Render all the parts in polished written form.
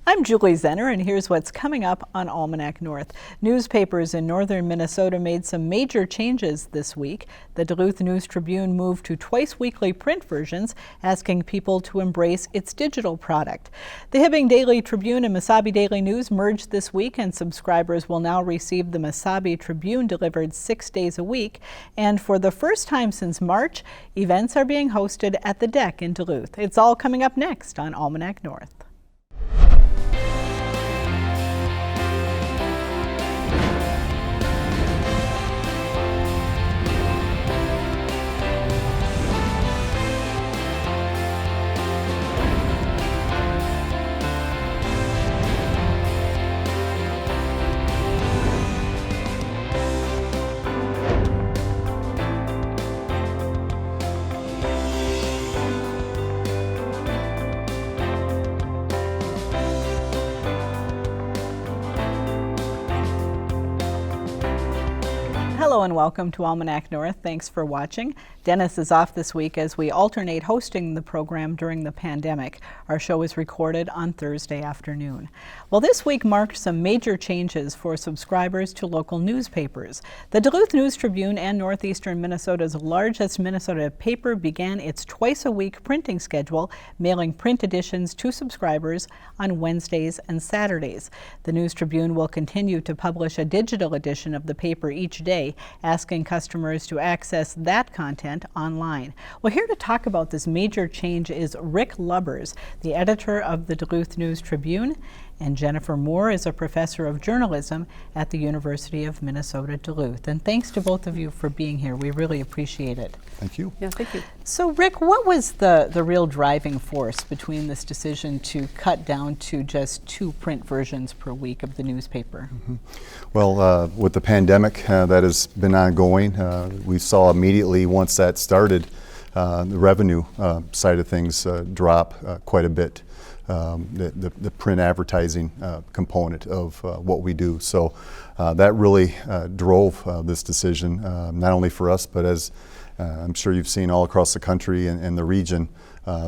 I'm Julie Zenner, and here's what's coming up on Almanac North. Newspapers in northern Minnesota made some major changes this week. The Duluth News-Tribune moved to twice-weekly print versions, asking people to embrace its digital product. The Hibbing Daily Tribune and Mesabi Daily News merged this week, and subscribers will now receive the Mesabi Tribune delivered 6 days a week. And for the first time since March, events are being hosted at the Deck in Duluth. It's all coming up next on Almanac North. Hello and welcome to Almanac North. Thanks for watching. Dennis is off this week as we alternate hosting the program during the pandemic. Our show is recorded on Thursday afternoon. Well, this week marked some major changes for subscribers to local newspapers. The Duluth News-Tribune and Northeastern Minnesota's largest Minnesota paper began its twice-a-week printing schedule, mailing print editions to subscribers on Wednesdays and Saturdays. The News-Tribune will continue to publish a digital edition of the paper each day, asking customers to access that content online. Well, here to talk about this major change is Rick Lubbers, the editor of the Duluth News-Tribune, and Jennifer Moore is a professor of journalism at the University of Minnesota Duluth. And thanks to both of you for being here. We really appreciate it. Thank you. Yeah, thank you. So Rick, what was the real driving force between this decision to cut down to just 2 print versions per week of the newspaper? Well, with the pandemic that has been ongoing, we saw immediately once that started, the revenue side of things drop quite a bit. The print advertising component of what we do. So that really drove this decision, not only for us, but as I'm sure you've seen all across the country and the region,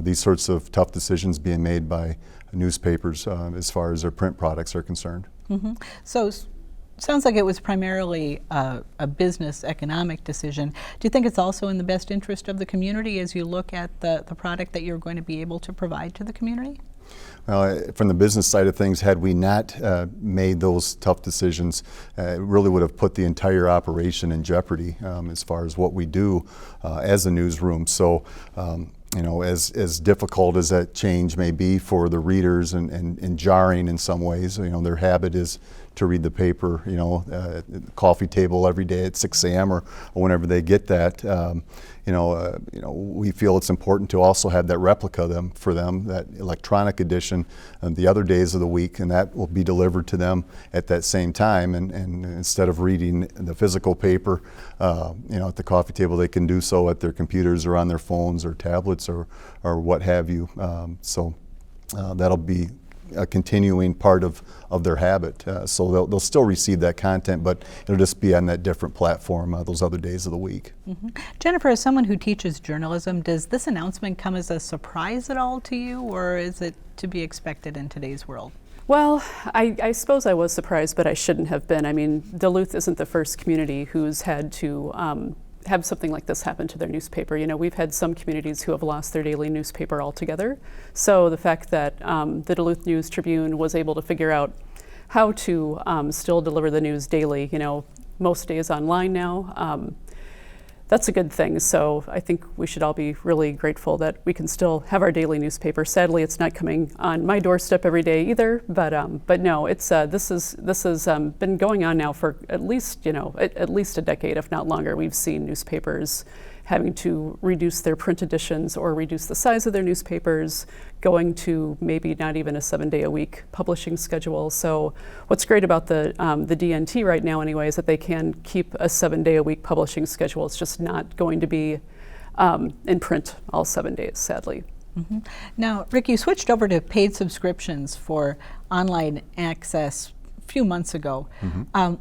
these sorts of tough decisions being made by newspapers as far as their print products are concerned. Mm-hmm. So sounds like it was primarily a business economic decision. Do you think it's also in the best interest of the community as you look at the product that you're going to be able to provide to the community? Well, from the business side of things, had we not made those tough decisions, it really would have put the entire operation in jeopardy as far as what we do as a newsroom. So, you know, as difficult as that change may be for the readers and jarring in some ways, you know, their habit is to read the paper, you know, at the coffee table every day at 6 a.m. or whenever they get that. You know, we feel it's important to also have that replica for them, that electronic edition, the other days of the week, and that will be delivered to them at that same time. And instead of reading the physical paper, you know, at the coffee table, they can do so at their computers or on their phones or tablets or what have you. So that'll be a continuing part of their habit. So they'll still receive that content, but it'll just be on that different platform those other days of the week. Mm-hmm. Jennifer, as someone who teaches journalism, does this announcement come as a surprise at all to you, or is it to be expected in today's world? Well, I suppose I was surprised, but I shouldn't have been. I mean, Duluth isn't the first community who's had to have something like this happen to their newspaper. You know, we've had some communities who have lost their daily newspaper altogether. So the fact that the Duluth News-Tribune was able to figure out how to still deliver the news daily, you know, most days online now, that's a good thing. So I think we should all be really grateful that we can still have our daily newspaper. Sadly, it's not coming on my doorstep every day either. But no, it's this has been going on now for at least, you know, at least a decade, if not longer. We've seen newspapers having to reduce their print editions or reduce the size of their newspapers, going to maybe not even a 7-day-a-week publishing schedule. So what's great about the DNT right now anyway is that they can keep a 7-day-a-week publishing schedule. It's just not going to be in print all 7 days, sadly. Mm-hmm. Now, Rick, you switched over to paid subscriptions for online access few months ago.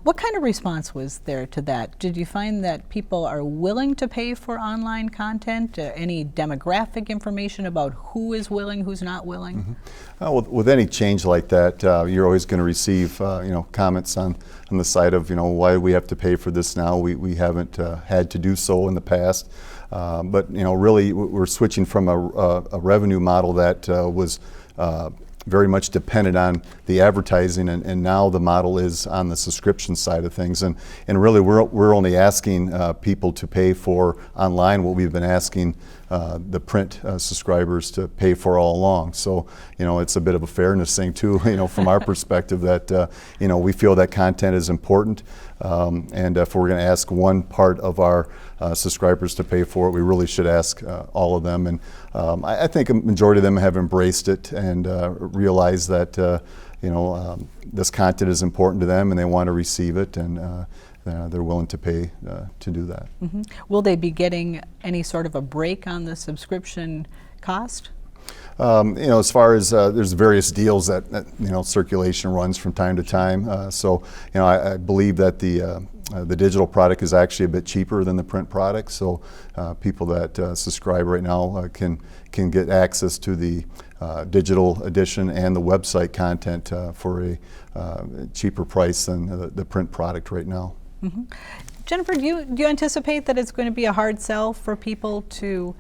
What kind of response was there to that? Did you find that people are willing to pay for online content? Any demographic information about who is willing, who's not willing? With any change like that, you're always going to receive comments on the side of why do we have to pay for this now? We haven't had to do so in the past. But really we're switching from a revenue model that was very much dependent on the advertising, and now the model is on the subscription side of things. And really we're only asking people to pay for online what we've been asking the print subscribers to pay for all along. So it's a bit of a fairness thing too, from our perspective, that we feel that content is important, and if we're going to ask one part of our subscribers to pay for it, we really should ask all of them. And I think a majority of them have embraced it and realized that this content is important to them and they want to receive it, and they're willing to pay to do that. Will they be getting any sort of a break on the subscription cost? As far as there's various deals that circulation runs from time to time. So I believe that the digital product is actually a bit cheaper than the print product. So people that subscribe right now can get access to the digital edition and the website content for a cheaper price than the print product right now. Jennifer, do you anticipate that it's going to be a hard sell for people to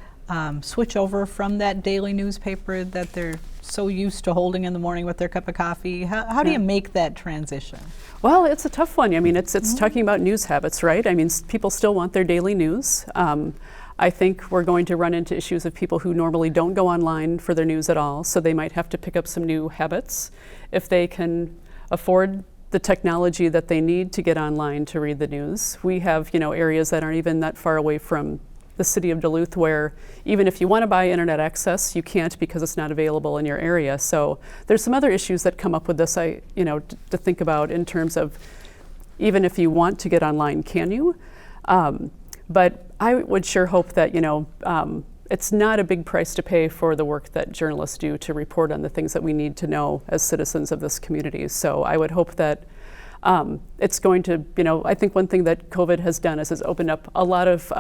switch over from that daily newspaper that they're so used to holding in the morning with their cup of coffee? How do you make that transition? Well, it's a tough one. I mean, it's talking about news habits, right? I mean, people still want their daily news. I think we're going to run into issues of people who normally don't go online for their news at all, so they might have to pick up some new habits. If they can afford the technology that they need to get online to read the news. We have, areas that aren't even that far away from the city of Duluth where even if you want to buy internet access, you can't because it's not available in your area. So there's some other issues that come up with this, to think about in terms of even if you want to get online, can you? But I would sure hope that, it's not a big price to pay for the work that journalists do to report on the things that we need to know as citizens of this community. So I would hope that it's going to, I think one thing that COVID has done is has opened up a lot of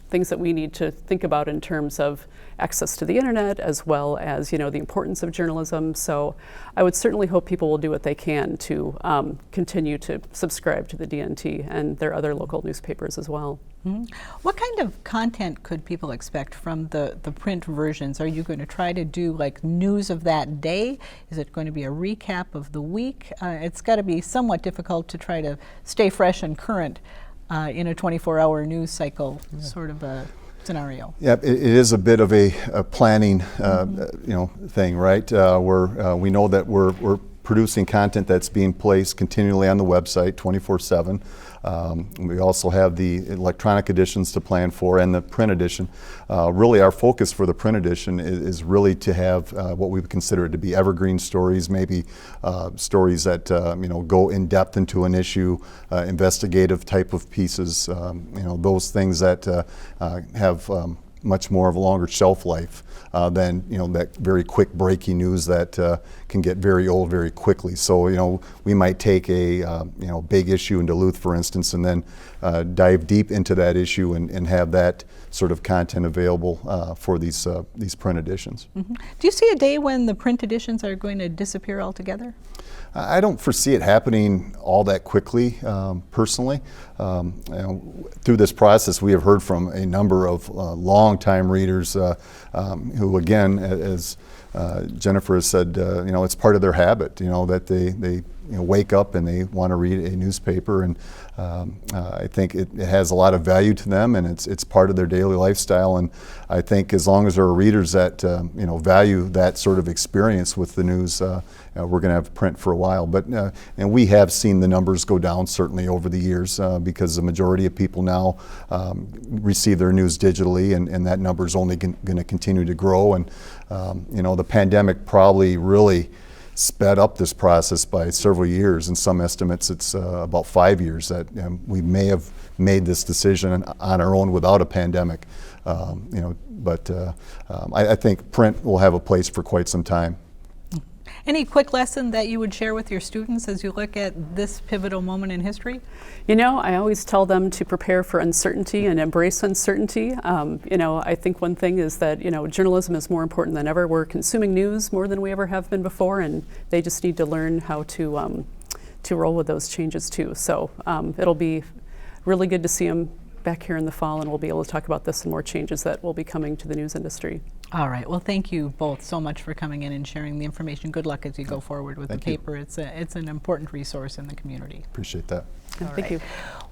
things that we need to think about in terms of access to the internet, as well as the importance of journalism. So I would certainly hope people will do what they can to continue to subscribe to the DNT and their other local newspapers as well. What kind of content could people expect from the print versions? Are you going to try to do like news of that day? Is it going to be a recap of the week? It's got to be somewhat difficult to try to stay fresh and current in a 24-hour news cycle sort of a scenario. Yeah, it is a bit of a planning thing, right? We know that we're producing content that's being placed continually on the website 24/7. We also have the electronic editions to plan for and the print edition. Really our focus for the print edition is really to have what we would consider to be evergreen stories, maybe stories that go in depth into an issue, investigative type of pieces, those things that have much more of a longer shelf life than that very quick breaking news that can get very old very quickly. So we might take a big issue in Duluth, for instance, and then dive deep into that issue and have that sort of content available for these print editions. Do you see a day when the print editions are going to disappear altogether? I don't foresee it happening all that quickly, personally. Through this process, we have heard from a number of longtime readers who, again, as Jennifer has said, it's part of their habit, that they wake up and they want to read a newspaper, and I think it has a lot of value to them, and it's part of their daily lifestyle. And I think as long as there are readers that value that sort of experience with the news, we're going to have print for a while. But and we have seen the numbers go down certainly over the years because the majority of people now receive their news digitally, and that number is only going to continue to grow. And the pandemic probably really sped up this process by several years. In some estimates, it's about 5 years that we may have made this decision on our own without a pandemic. But I think print will have a place for quite some time. Any quick lesson that you would share with your students as you look at this pivotal moment in history? You know, I always tell them to prepare for uncertainty and embrace uncertainty. I think one thing is that, journalism is more important than ever. We're consuming news more than we ever have been before, and they just need to learn how to roll with those changes too. So it'll be really good to see them back here in the fall, and we'll be able to talk about this and more changes that will be coming to the news industry. All right. Well, thank you both so much for coming in and sharing the information. Good luck as you go forward with the paper. It's an important resource in the community. Appreciate that. Thank you.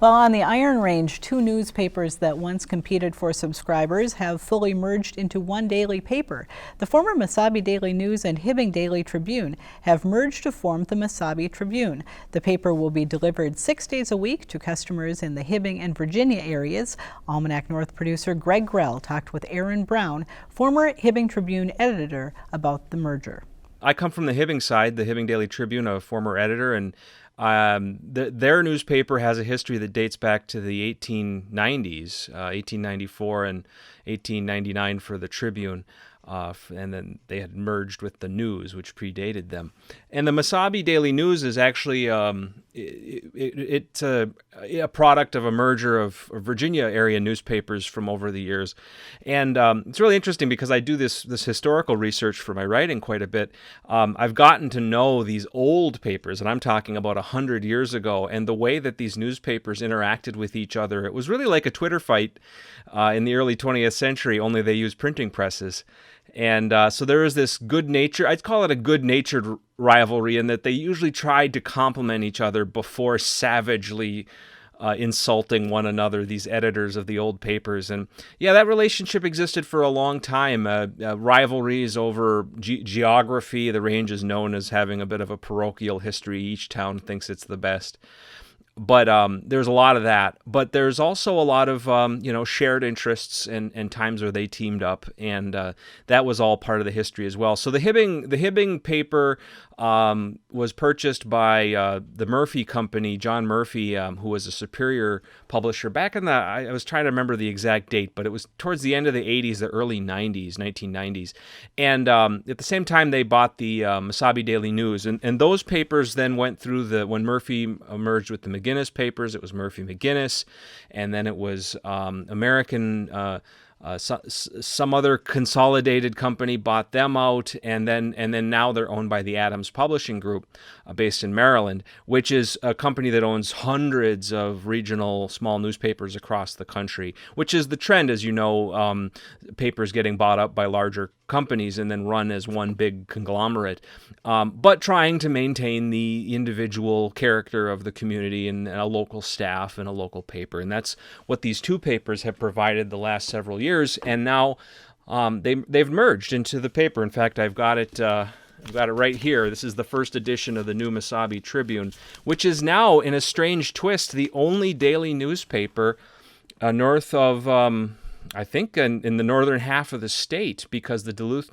Well, on the Iron Range, 2 newspapers that once competed for subscribers have fully merged into one daily paper. The former Mesabi Daily News and Hibbing Daily Tribune have merged to form the Mesabi Tribune. The paper will be delivered 6 days a week to customers in the Hibbing and Virginia areas. Almanac North producer Greg Grell talked with Aaron Brown, former Hibbing Tribune editor, about the merger. I come from the Hibbing side, the Hibbing Daily Tribune, a former editor, and their newspaper has a history that dates back to the 1890s, 1894 and 1899 for the Tribune, and then they had merged with the News, which predated them. And the Mesabi Daily News is actually it's a product of a merger of Virginia area newspapers from over the years. And it's really interesting because I do this historical research for my writing quite a bit. I've gotten to know these old papers, and I'm talking about 100 years ago, and the way that these newspapers interacted with each other. It was really like a Twitter fight in the early 20th century, only they used printing presses. And so there is this I'd call it a good-natured rivalry, in that they usually tried to complement each other before savagely insulting one another, these editors of the old papers. And yeah, that relationship existed for a long time. Rivalries over geography. The range is known as having a bit of a parochial history. Each town thinks it's the best. But there's a lot of that. But there's also a lot of shared interests and times where they teamed up, and that was all part of the history as well. So the Hibbing paper was purchased by the Murphy Company, John Murphy, who was a Superior publisher back in I was trying to remember the exact date, but it was towards the end of the 80s, the early 90s, 1990s. And at the same time, they bought the Mesabi Daily News. And those papers then went through when Murphy merged with the McGinnis papers, it was Murphy McGinnis, and then it was American some other consolidated company bought them out, and then now they're owned by the Adams Publishing Group, based in Maryland, which is a company that owns hundreds of regional small newspapers across the country, which is the trend, as you know, papers getting bought up by larger companies and then run as one big conglomerate, but trying to maintain the individual character of the community and a local staff and a local paper. And that's what these 2 papers have provided the last several years. And now they've merged into the paper. In fact, I've got it right here. This is the first edition of the new Mesabi Tribune, which is now, in a strange twist, the only daily newspaper north of I think in the northern half of the state, because the Duluth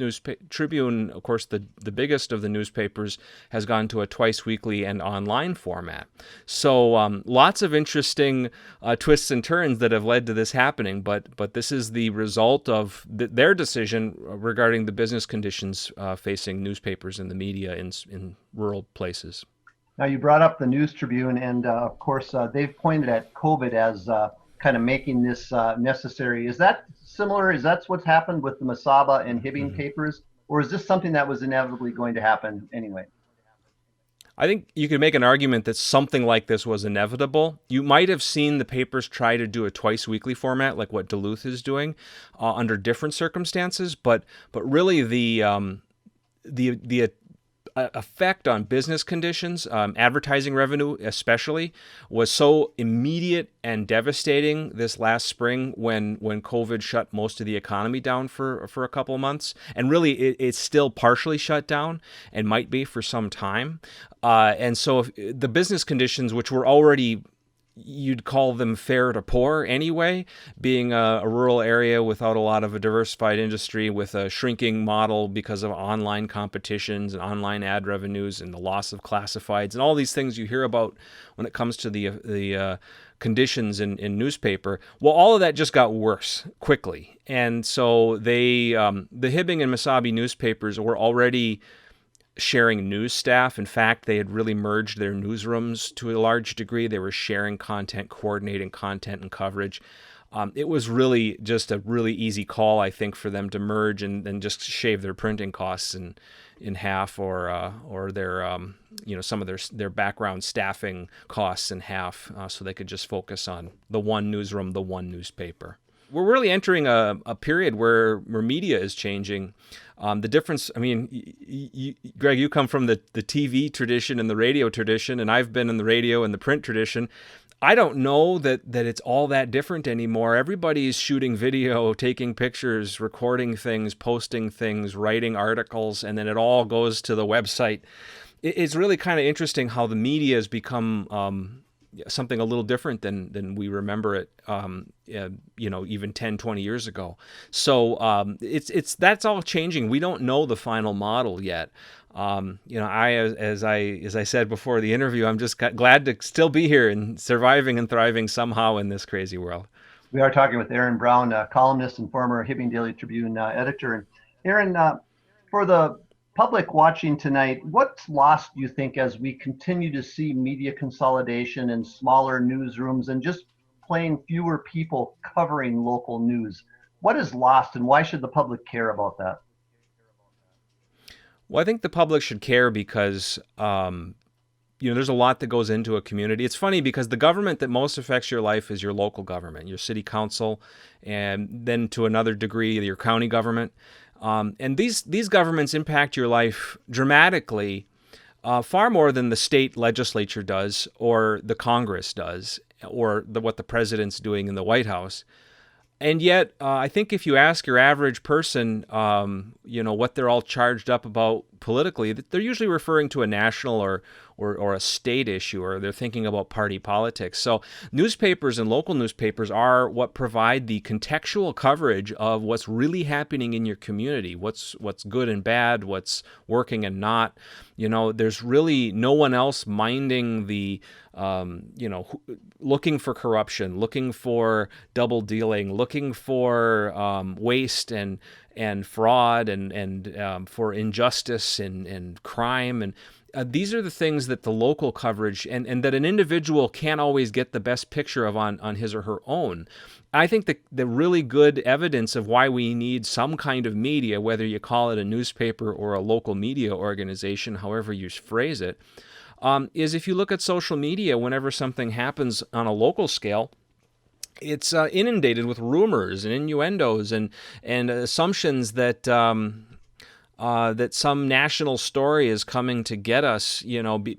Tribune, of course, the biggest of the newspapers, has gone to a twice-weekly and online format. So lots of interesting twists and turns that have led to this happening, but this is the result of their decision regarding the business conditions facing newspapers and the media in rural places. Now, you brought up the News Tribune, and of course, they've pointed at COVID as kind of making this necessary. Is that similar? Is that what's happened with the Mesaba and Hibbing papers? Or is this something that was inevitably going to happen anyway? I think you could make an argument that something like this was inevitable. You might have seen the papers try to do a twice-weekly format, like what Duluth is doing, under different circumstances. But really the effect on business conditions, advertising revenue especially, was so immediate and devastating this last spring when COVID shut most of the economy down for a couple of months. And really, it's still partially shut down and might be for some time. And so the business conditions, which were already, you'd call them fair to poor anyway, being a rural area without a lot of a diversified industry, with a shrinking model because of online competitions and online ad revenues and the loss of classifieds and all these things you hear about when it comes to the conditions in newspaper. Well, all of that just got worse quickly. And so the Hibbing and Mesabi newspapers were already sharing news staff. In fact, they had really merged their newsrooms to a large degree. They were sharing content, coordinating content and coverage. It was really just a really easy call, I think, for them to merge and just shave their printing costs in half, or their some of their background staffing costs in half, so they could just focus on the one newsroom, the one newspaper. We're really entering a period where media is changing. The difference, I mean, Greg, you come from the TV tradition and the radio tradition, and I've been in the radio and the print tradition. I don't know that it's all that different anymore. Everybody's shooting video, taking pictures, recording things, posting things, writing articles, and then it all goes to the website. It's really kind of interesting how the media has become something a little different than we remember it, even 10, 20 years ago. So that's all changing. We don't know the final model yet. As I said before the interview, I'm just glad to still be here and surviving and thriving somehow in this crazy world. We are talking with Aaron Brown, columnist and former Hibbing Daily Tribune editor. And Aaron, for the public watching tonight, what's lost, you think, as we continue to see media consolidation and smaller newsrooms and just plain fewer people covering local news? What is lost, and why should the public care about that? Well, I think the public should care because, there's a lot that goes into a community. It's funny because the government that most affects your life is your local government, your city council, and then to another degree, your county government. And these governments impact your life dramatically, far more than the state legislature does, or the Congress does, or what the president's doing in the White House. And yet, I think if you ask your average person, what they're all charged up about politically, they're usually referring to a national or a state issue, or they're thinking about party politics. So newspapers and local newspapers are what provide the contextual coverage of what's really happening in your community, what's good and bad, what's working and not. There's really no one else minding the looking for corruption, looking for double dealing, looking for waste and fraud and for injustice and crime. And these are the things that the local coverage and that an individual can't always get the best picture of on his or her own. I think the really good evidence of why we need some kind of media, whether you call it a newspaper or a local media organization, however you phrase it, is if you look at social media, whenever something happens on a local scale, it's inundated with rumors and innuendos and assumptions that that some national story is coming to get us,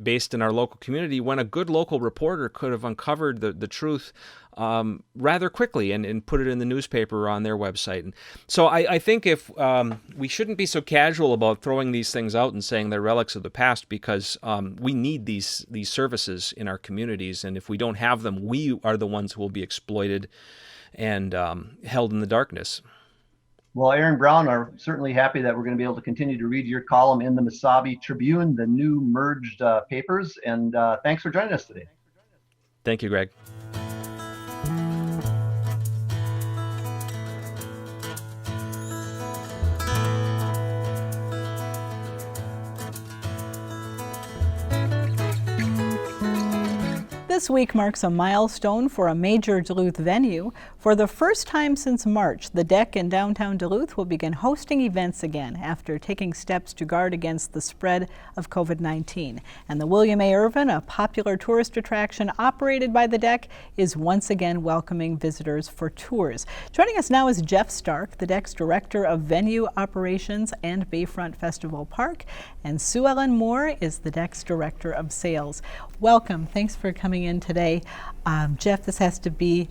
based in our local community, when a good local reporter could have uncovered the truth rather quickly and put it in the newspaper or on their website. And so I think if we shouldn't be so casual about throwing these things out and saying they're relics of the past, because we need these services in our communities, and if we don't have them, we are the ones who will be exploited and held in the darkness. Well, Aaron Brown, are certainly happy that we're going to be able to continue to read your column in the Mesabi Tribune, the new merged papers. And thanks for joining us today. Thank you, Greg. This week marks a milestone for a major Duluth venue. For the first time since March, the Deck in downtown Duluth will begin hosting events again after taking steps to guard against the spread of COVID-19. And the William A. Irvin, a popular tourist attraction operated by the Deck, is once again welcoming visitors for tours. Joining us now is Jeff Stark, the Deck's Director of Venue Operations and Bayfront Festival Park, and Sue Ellen Moore is the Deck's Director of Sales. Welcome. Thanks for coming in today. Jeff, this has to be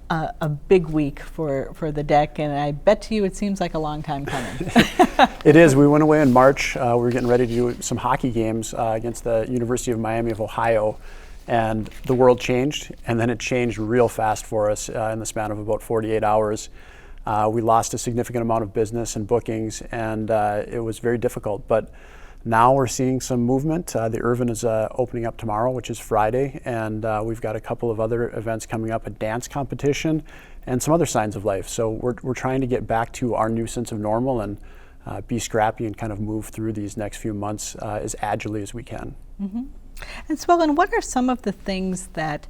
a big week for the Deck, and I bet to you it seems like a long time coming. It is. We went away in March. We were getting ready to do some hockey games against the University of Miami of Ohio, and the world changed, and then it changed real fast for us in the span of about 48 hours. We lost a significant amount of business and bookings, and it was very difficult. But now we're seeing some movement. The Irvin is opening up tomorrow, which is Friday, and we've got a couple of other events coming up, a dance competition, and some other signs of life. So we're trying to get back to our new sense of normal, and be scrappy and kind of move through these next few months as agilely as we can. And Swellen, what are some of the things that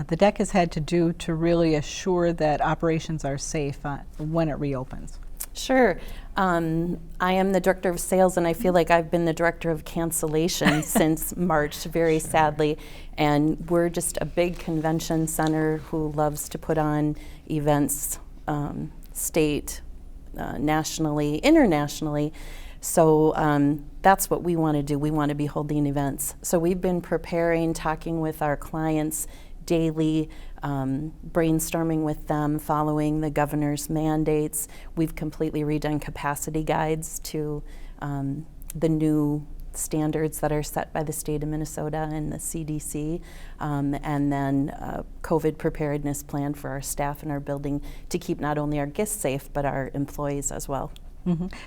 the DEC has had to do to really assure that operations are safe when it reopens? Sure. I am the director of sales, and I feel like I've been the director of cancellation since March, very sadly. And we're just a big convention center who loves to put on events, state, nationally, internationally. So that's what we want to do. We want to be holding events. So we've been preparing, talking with our clients daily, brainstorming with them, following the governor's mandates. We've completely redone capacity guides to the new standards that are set by the state of Minnesota and the CDC, and then a COVID preparedness plan for our staff and our building to keep not only our guests safe, but our employees as well.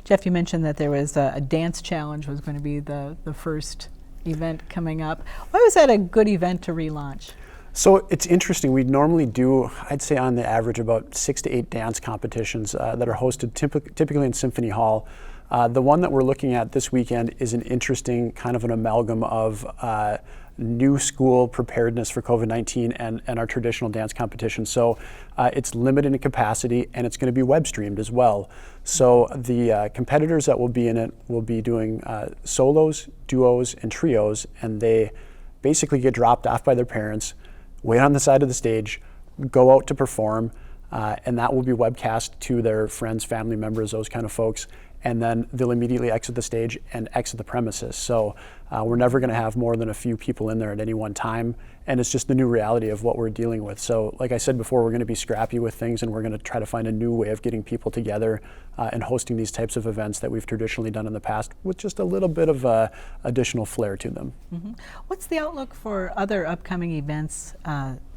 Jeff, you mentioned that there was a dance challenge was going to be the first event coming up. Why was that a good event to relaunch? So it's interesting. We normally do, I'd say on the average, about 6 to 8 dance competitions that are hosted typically in Symphony Hall. The one that we're looking at this weekend is an interesting kind of an amalgam of new school preparedness for COVID-19 and our traditional dance competition. So it's limited in capacity, and it's going to be web streamed as well. So the competitors that will be in it will be doing solos, duos, and trios, and they basically get dropped off by their parents, wait on the side of the stage, go out to perform, and that will be webcast to their friends, family members, those kind of folks. And then they'll immediately exit the stage and exit the premises. So we're never going to have more than a few people in there at any one time. And it's just the new reality of what we're dealing with. So like I said before, we're going to be scrappy with things, and we're going to try to find a new way of getting people together and hosting these types of events that we've traditionally done in the past with just a little bit of additional flair to them. What's the outlook for other upcoming events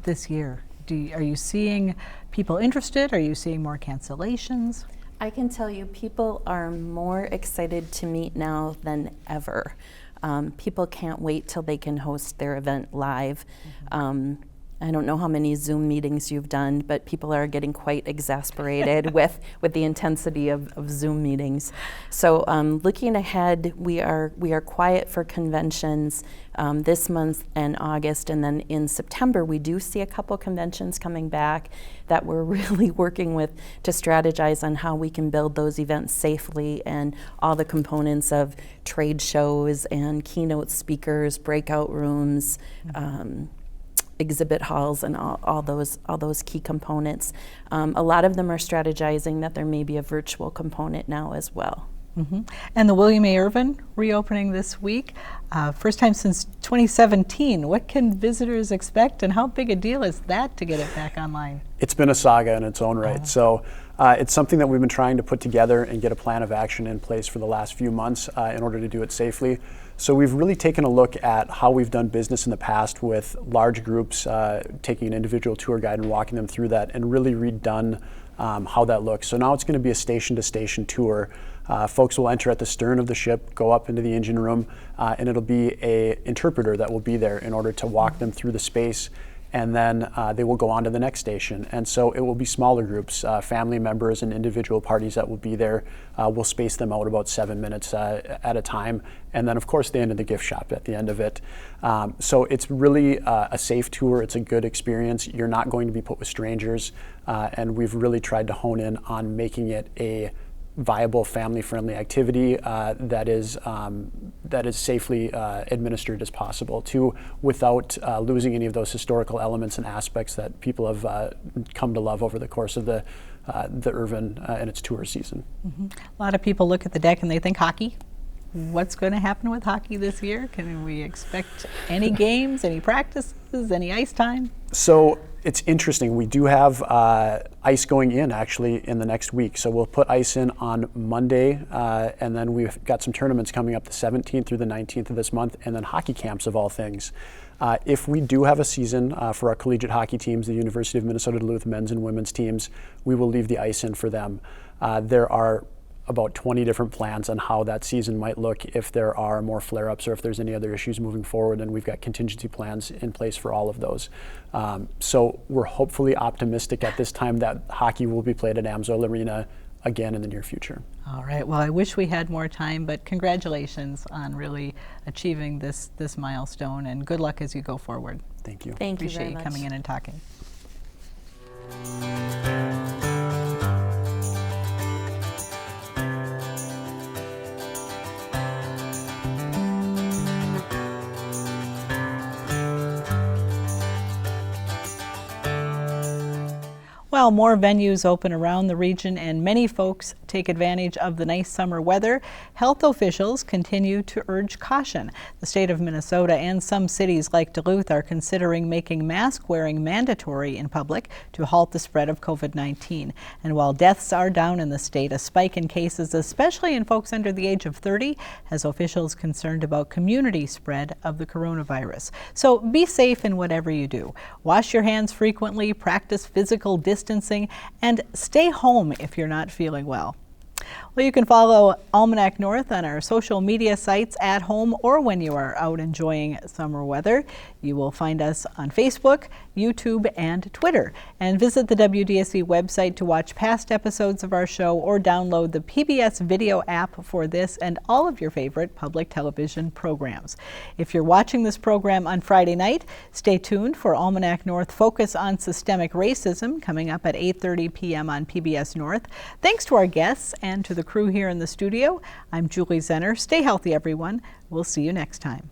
this year? Are you seeing people interested? Are you seeing more cancellations? I can tell you people are more excited to meet now than ever. People can't wait till they can host their event live. I don't know how many Zoom meetings you've done, but people are getting quite exasperated with the intensity of Zoom meetings. So looking ahead, we are quiet for conventions this month and August, and then in September we do see a couple conventions coming back that we're really working with to strategize on how we can build those events safely, and all the components of trade shows and keynote speakers, breakout rooms, exhibit halls, and all those key components. A lot of them are strategizing that there may be a virtual component now as well. And the William A. Irvin reopening this week, first time since 2017. What can visitors expect, and how big a deal is that to get it back online? It's been a saga in its own right. So it's something that we've been trying to put together and get a plan of action in place for the last few months in order to do it safely. So we've really taken a look at how we've done business in the past with large groups, taking an individual tour guide and walking them through that, and really redone how that looks. So now it's going to be a station-to-station tour. Folks will enter at the stern of the ship, go up into the engine room, and it'll be an interpreter that will be there in order to walk them through the space, and then they will go on to the next station. And so it will be smaller groups, family members and individual parties that will be there. We'll space them out about 7 minutes at a time, and then of course they end in the gift shop at the end of it. So it's really a safe tour. It's a good experience. You're not going to be put with strangers, and we've really tried to hone in on making it a viable, family-friendly activity that is safely administered as possible, too, without losing any of those historical elements and aspects that people have come to love over the course of the Irvin and its tour season. A lot of people look at the deck and they think hockey. What's going to happen with hockey this year? Can we expect any games, any practices, any ice time? So it's interesting. We do have ice going in actually in the next week. So we'll put ice in on Monday, and then we've got some tournaments coming up the 17th through the 19th of this month, and then hockey camps of all things. If we do have a season for our collegiate hockey teams, the University of Minnesota Duluth men's and women's teams, we will leave the ice in for them. There are about 20 different plans on how that season might look if there are more flare-ups or if there's any other issues moving forward, and we've got contingency plans in place for all of those. So we're hopefully optimistic at this time that hockey will be played at Amsoil Arena again in the near future. All right. Well, I wish we had more time, but congratulations on really achieving this milestone, and good luck as you go forward. Thank you. Thank you Appreciate very you much. coming in and talking. Well, more venues open around the region and many folks take advantage of the nice summer weather, health officials continue to urge caution. The state of Minnesota and some cities like Duluth are considering making mask wearing mandatory in public to halt the spread of COVID-19. And while deaths are down in the state, a spike in cases, especially in folks under the age of 30, has officials concerned about community spread of the coronavirus. So be safe in whatever you do. Wash your hands frequently, practice physical distancing, and stay home if you're not feeling well. Well, you can follow Almanac North on our social media sites at home or when you are out enjoying summer weather. You will find us on Facebook, YouTube, and Twitter. And visit the WDSC website to watch past episodes of our show or download the PBS video app for this and all of your favorite public television programs. If you're watching this program on Friday night, stay tuned for Almanac North Focus on Systemic Racism coming up at 8:30 p.m. on PBS North. Thanks to our guests and to the crew here in the studio. I'm Julie Zenner. Stay healthy, everyone. We'll see you next time.